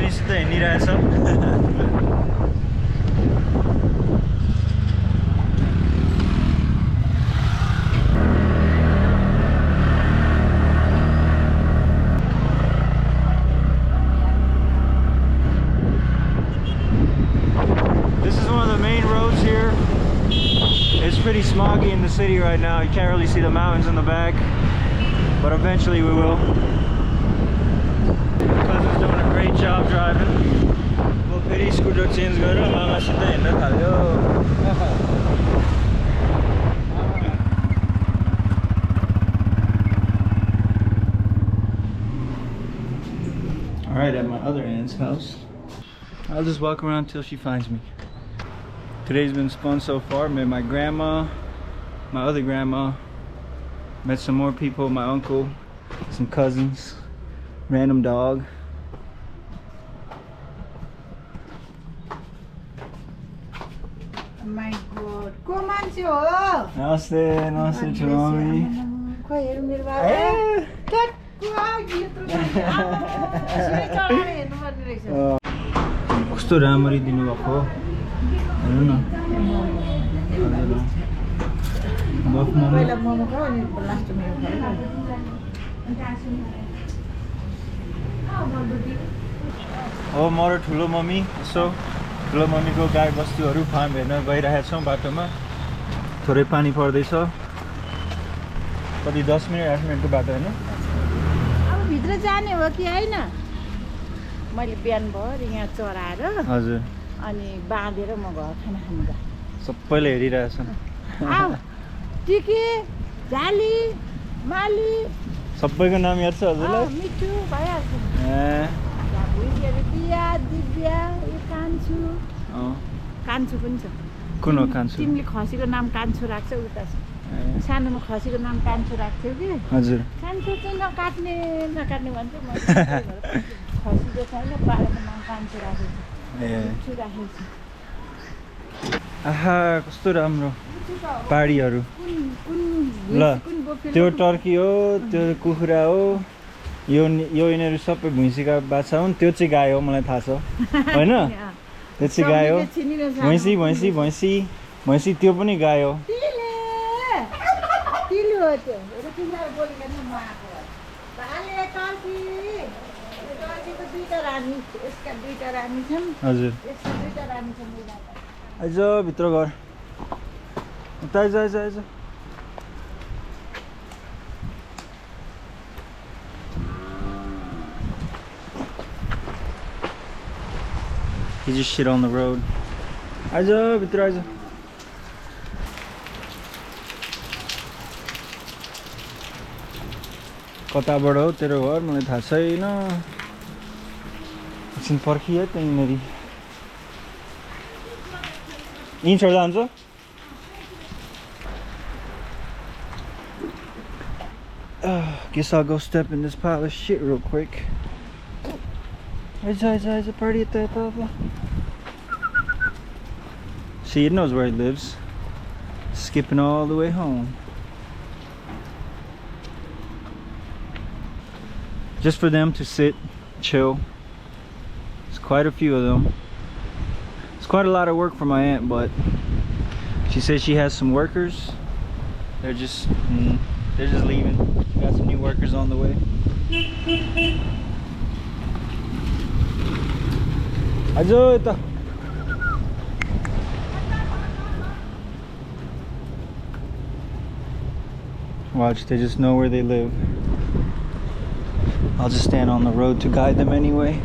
मम्मीसित हिँडिरहेछ It's pretty smoggy in the city right now. You can't really see the mountains in the back, but eventually we will. Cousin's doing a great job driving. We'll pity scooter change gara mama sita hinda thalyo. All right, at my other aunt's house. I'll just walk around till she finds me. Today's been fun so far. Met my grandma, my other grandma, met some more people, my uncle, some cousins, random dog. Oh my god. Come on, Joe. Namaste, namaste, Chumami. कस्तो राम्ररी दिनुभएको हेर्नु न बफ अब म र ठुलो mummy यसो ठुलो मम्मीको गाई बस्तुहरू फार्म हेर्न गइरहेका छौँ बाटोमा थोरै पानी पर्दैछ कति 10 मिनट 8 मिनटको बाटो हैन अब भित्र जाने हो कि हैन मैले बिहान भर यहाँ चराएर हजुर अनि बाँधेर म घर खाना खानु गए सबैले हेरिरहेछन् आउ टिकी झाली माली सबैको नाम याद छ हजुरलाई मिठु भइहाल्छ दिया दिव्या यो कान्छु कान्छु पनि छ कुन हो कान्छु तिमीले खसीको नाम कान्छु राख्छौ उता छ सानोमा खसीको नाम कान्छु राख्थ्यौ कि हजुर कान्छु चाहिँ नकाट्ने भन्छ म खसीको छैन पारेको नाम कान्छु राखेको छु राखेको छु आहा कस्तो राम्रो पाडीहरू ल त्यो टर्की हो त्यो कुखुरा हो यो यिनीहरू सबै भुइँसीका बाछा हुन् त्यो चाहिँ गाई हो मलाई थाहा छ होइन त्यो चाहिँ गाई हो भैँसी भैँसी भैँसी भैँसी त्यो पनि गाई हो हजुर आइज भित्र घर उता eyes eyes eyes He just shit on the road. Eyes भित्र आइज कताबाट हो तेरो घर मलाई थाहा छैन एकछिन पर्खिए त्यहीँनेरि यहीँ छोड्दा हुन्छ Guess I'll go step in this pile of shit real quick. There's a party at that blah. See, it knows where he lives. Skipping all the way home. Just for them to sit, chill. There's quite a few of them. It's quite a lot of work for my aunt, but she says she has some workers. They're just leaving. She got some new workers on the way. Watch, they just know where they live. I'll just stand on the road to guide them anyway.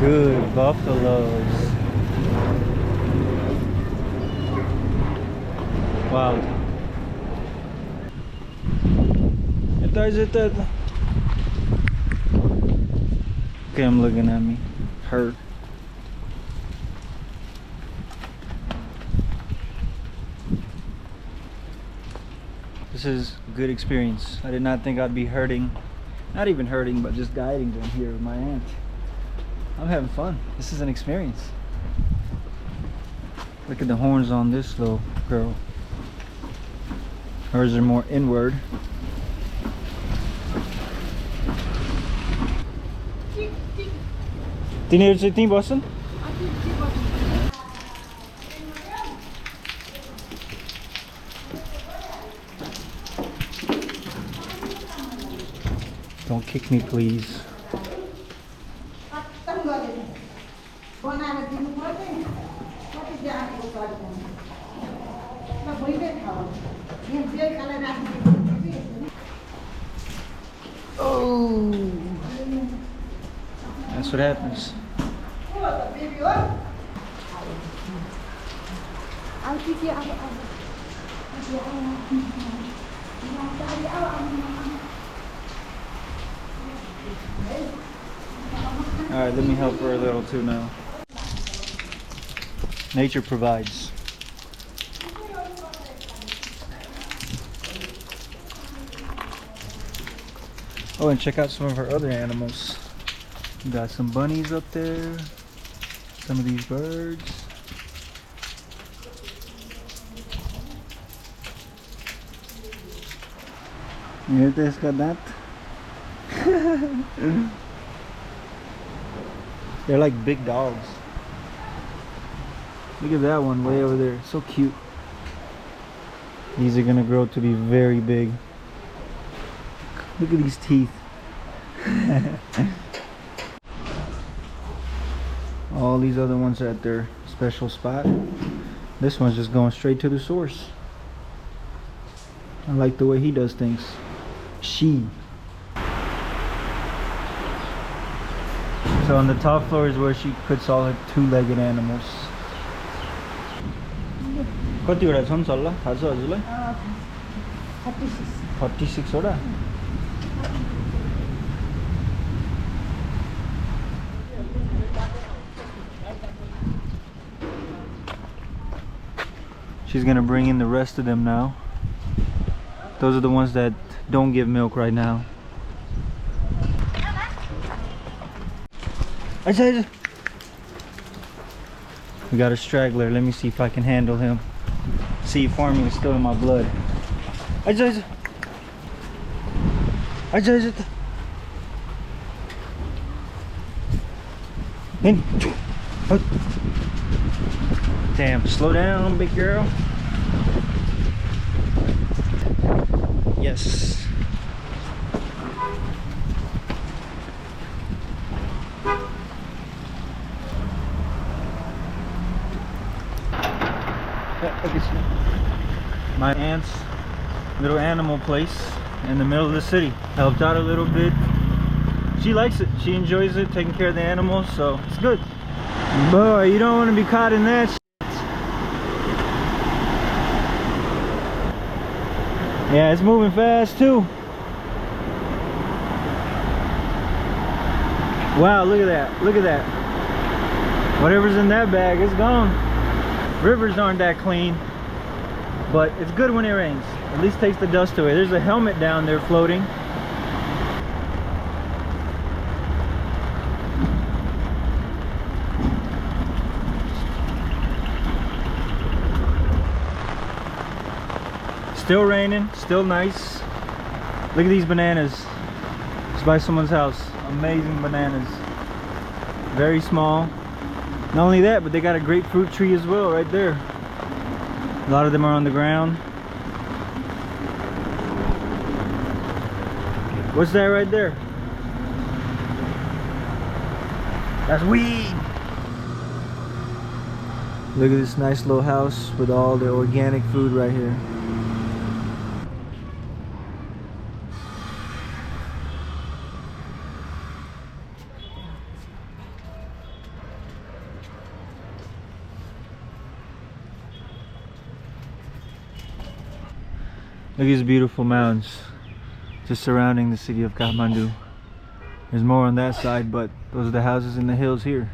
Good buffaloes. Wow. Okay, I'm looking at me. Hurt. This is a good experience. I did not think I'd be hurting. Not even hurting, but just guiding them here with my aunt. I'm having fun. This is an experience. Look at the horns on this little girl. Hers are more inward. तिनीहरु चाहिँ त्यहीँ बस्छन्? Don't kick me, please. Oh, that's what happens. Alright, let me help her a little too now. Nature provides. Oh, and check out some of her other animals. We got some bunnies up there, some of these birds. You guys got that? They're like big dogs. Look at that one way over there, so cute. These are gonna grow to be very big. Look at these teeth. All these other ones are at their special spot. This one's just going straight to the source. I like the way he does things. She. So on the top floor is where she puts all her two-legged animals. कतिवटा छन् सल्लाह थाहा छ हजुरलाई? 46 वटा. She's gonna bring in the rest of them now. Those are the ones that don't give milk right now. We got a straggler. Let me see if I can handle him. See, farming is still in my blood. Damn, slow down, big girl. Yes. My aunt's little animal place in the middle of the city. Helped out a little bit. She likes it. She enjoys it, taking care of the animals, so it's good. Boy, you don't want to be caught in that shit. Yeah, it's moving fast too. Wow, look at that. Look at that. Whatever's in that bag is gone. Rivers aren't that clean, but it's good when it rains. At least takes the dust away. There's a helmet down there floating. Still raining, still nice. Look at these bananas. It's by someone's house. Amazing bananas. Very small. Not only that, but they got a grapefruit tree as well right there. A lot of them are on the ground. What's that right there? That's weed. Look at this nice little house with all the organic food right here. Look at these beautiful mountains just surrounding the city of Kathmandu. There's more on that side, but those are the houses in the hills here.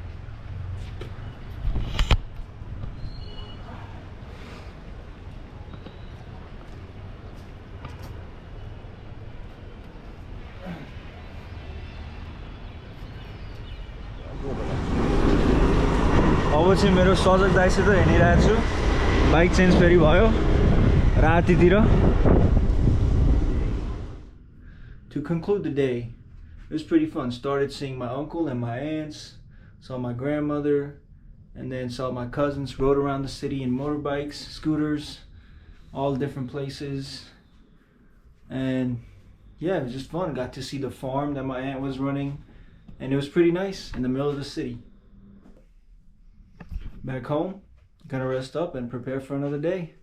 अब चाहिँ मेरो सजग दाइसित हिँडिरहेको छु. Bike change फेरि भयो. रातितिर. To conclude the day, it was pretty fun. Started seeing my uncle and my aunts, saw my grandmother, and then saw my cousins. Rode around the city in motorbikes, scooters, all different places. And yeah, it was just fun. Got to see the farm that my aunt was running, and it was pretty nice in the middle of the city. Back home, gonna rest up and prepare for another day.